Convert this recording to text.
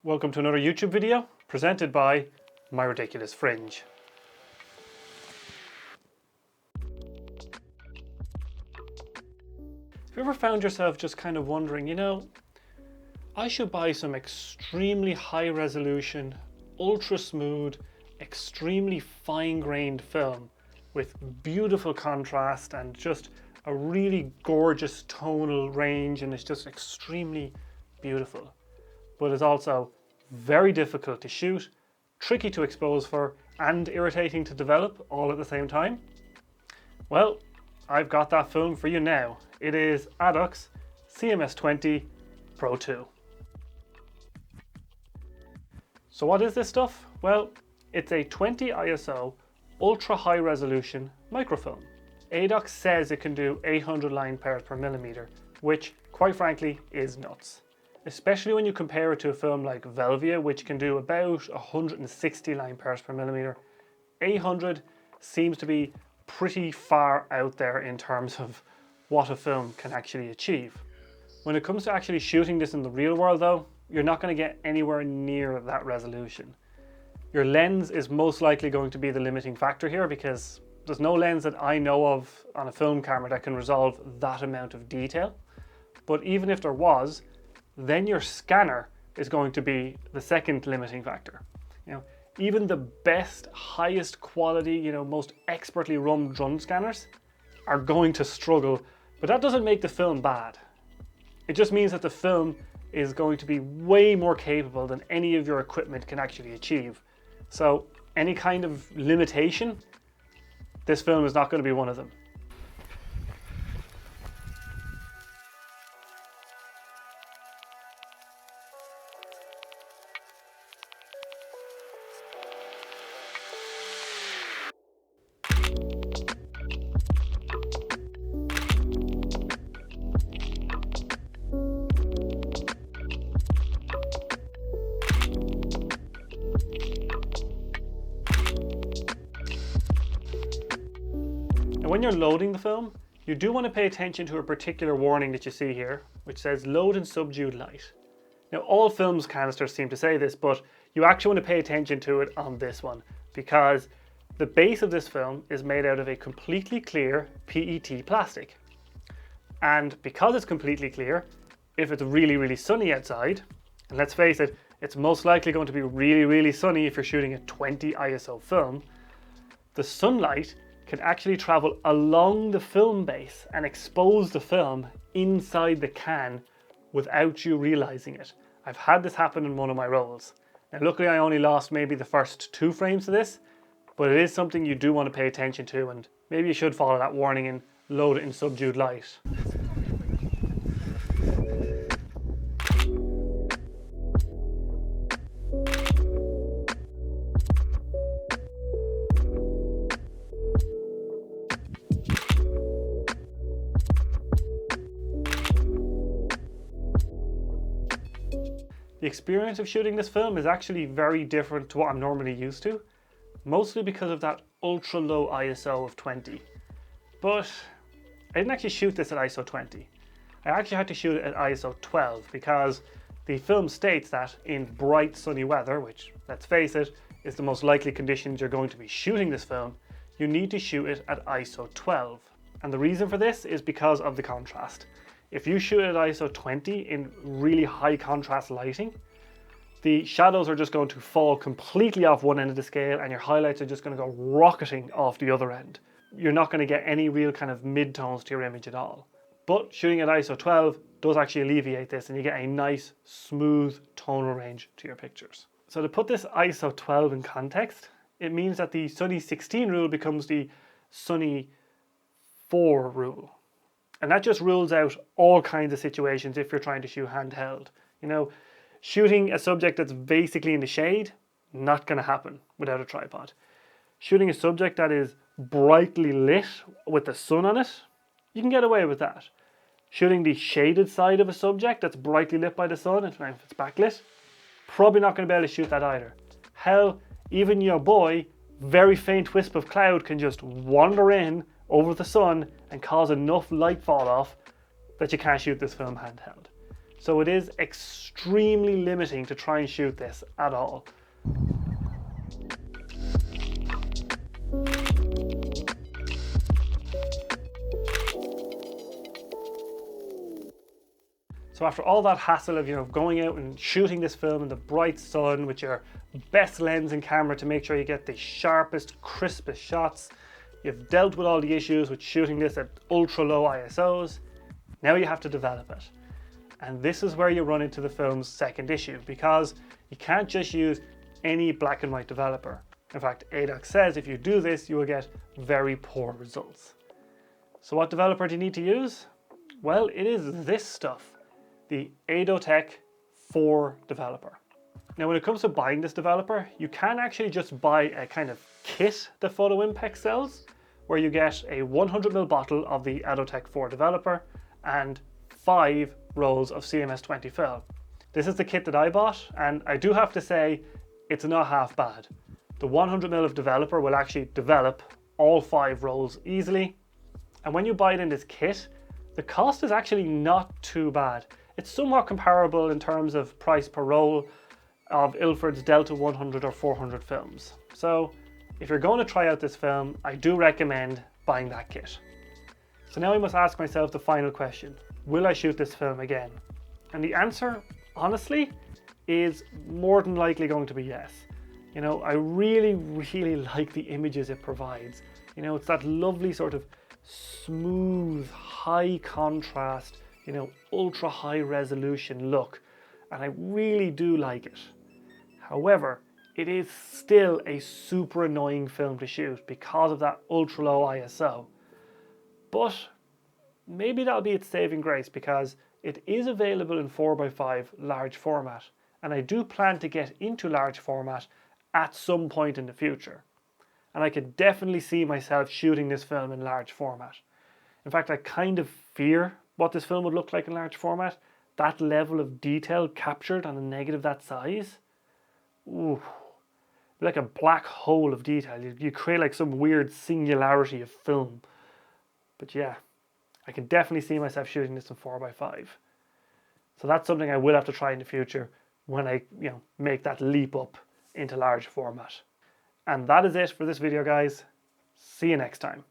Welcome to another YouTube video presented by My Ridiculous Fringe. Have you ever found yourself just kind of wondering, I should buy some extremely high resolution, ultra smooth, extremely fine-grained film with beautiful contrast and just a really gorgeous tonal range, and it's just extremely beautiful. But it's also very difficult to shoot, tricky to expose for, and irritating to develop all at the same time? Well, I've got that film for you now. It is Adox Cms 20 Pro 2. So what is this stuff? Well, it's a 20 ISO ultra high resolution microfilm. Adox says it can do 800 line pairs per millimeter, which quite frankly is nuts. Especially when you compare it to a film like Velvia, which can do about 160 line pairs per millimeter. 800 seems to be pretty far out there in terms of what a film can actually achieve. When it comes to actually shooting this in the real world though, you're not going to get anywhere near that resolution. Your lens is most likely going to be the limiting factor here, because there's no lens that I know of on a film camera that can resolve that amount of detail. But even if there was, then your scanner is going to be the second limiting factor. Even the best, highest quality, most expertly run drone scanners are going to struggle, but that doesn't make the film bad. It just means that the film is going to be way more capable than any of your equipment can actually achieve. So any kind of limitation, this film is not going to be one of them. And when you're loading the film, you do want to pay attention to a particular warning that you see here, which says load in subdued light. Now all films canisters seem to say this, but you actually want to pay attention to it on this one, because the base of this film is made out of a completely clear PET plastic. And because it's completely clear, if it's really, really sunny outside, and let's face it, it's most likely going to be really, really sunny if you're shooting a 20 ISO film, the sunlight can actually travel along the film base and expose the film inside the can without you realizing it. I've had this happen in one of my rolls. Now luckily I only lost maybe the first 2 frames of this, but it is something you do want to pay attention to, and maybe you should follow that warning and load it in subdued light. The experience of shooting this film is actually very different to what I'm normally used to, mostly because of that ultra low ISO of 20. But I didn't actually shoot this at ISO 20. I actually had to shoot it at ISO 12 because the film states that in bright sunny weather, which let's face it, is the most likely conditions you're going to be shooting this film, you need to shoot it at ISO 12. And the reason for this is because of the contrast. If you shoot at ISO 20 in really high contrast lighting, the shadows are just going to fall completely off one end of the scale and your highlights are just going to go rocketing off the other end. You're not going to get any real kind of mid-tones to your image at all. But shooting at ISO 12 does actually alleviate this, and you get a nice, smooth tonal range to your pictures. So to put this ISO 12 in context, it means that the Sunny 16 rule becomes the Sunny 4 rule. And that just rules out all kinds of situations if you're trying to shoot handheld. Shooting a subject that's basically in the shade, not going to happen without a tripod. Shooting a subject that is brightly lit with the sun on it, you can get away with that. Shooting the shaded side of a subject that's brightly lit by the sun, if it's backlit, probably not going to be able to shoot that either. Hell, even your boy, very faint wisp of cloud can just wander in over the sun and cause enough light fall off that you can't shoot this film handheld. So it is extremely limiting to try and shoot this at all. So after all that hassle of, going out and shooting this film in the bright sun with your best lens and camera to make sure you get the sharpest, crispest shots, you've dealt with all the issues with shooting this at ultra low ISOs, now you have to develop it. And this is where you run into the film's second issue, because you can't just use any black and white developer. In fact, Adox says if you do this, you will get very poor results. So what developer do you need to use? Well, it is this stuff, the Adox 4 developer. Now, when it comes to buying this developer, you can actually just buy a kind of kit that Photo Impex sells, where you get a 100ml bottle of the Adox 4 developer and 5 rolls of CMS20 film. This is the kit that I bought, and I do have to say, it's not half bad. The 100ml of developer will actually develop all 5 rolls easily. And when you buy it in this kit, the cost is actually not too bad. It's somewhat comparable in terms of price per roll of Ilford's Delta 100 or 400 films. So if you're going to try out this film, I do recommend buying that kit. So now I must ask myself the final question. Will I shoot this film again? And the answer, honestly, is more than likely going to be yes. I really, really like the images it provides. It's that lovely sort of smooth, high contrast, ultra high resolution look. And I really do like it. However, it is still a super annoying film to shoot because of that ultra low ISO. But maybe that'll be its saving grace, because it is available in 4x5 large format, and I do plan to get into large format at some point in the future. And I could definitely see myself shooting this film in large format. In fact, I kind of fear what this film would look like in large format. That level of detail captured on a negative that size. Ooh, like a black hole of detail. You create like some weird singularity of film. But yeah, I can definitely see myself shooting this in 4x5. So that's something I will have to try in the future when I make that leap up into large format. And that is it for this video, guys. See you next time.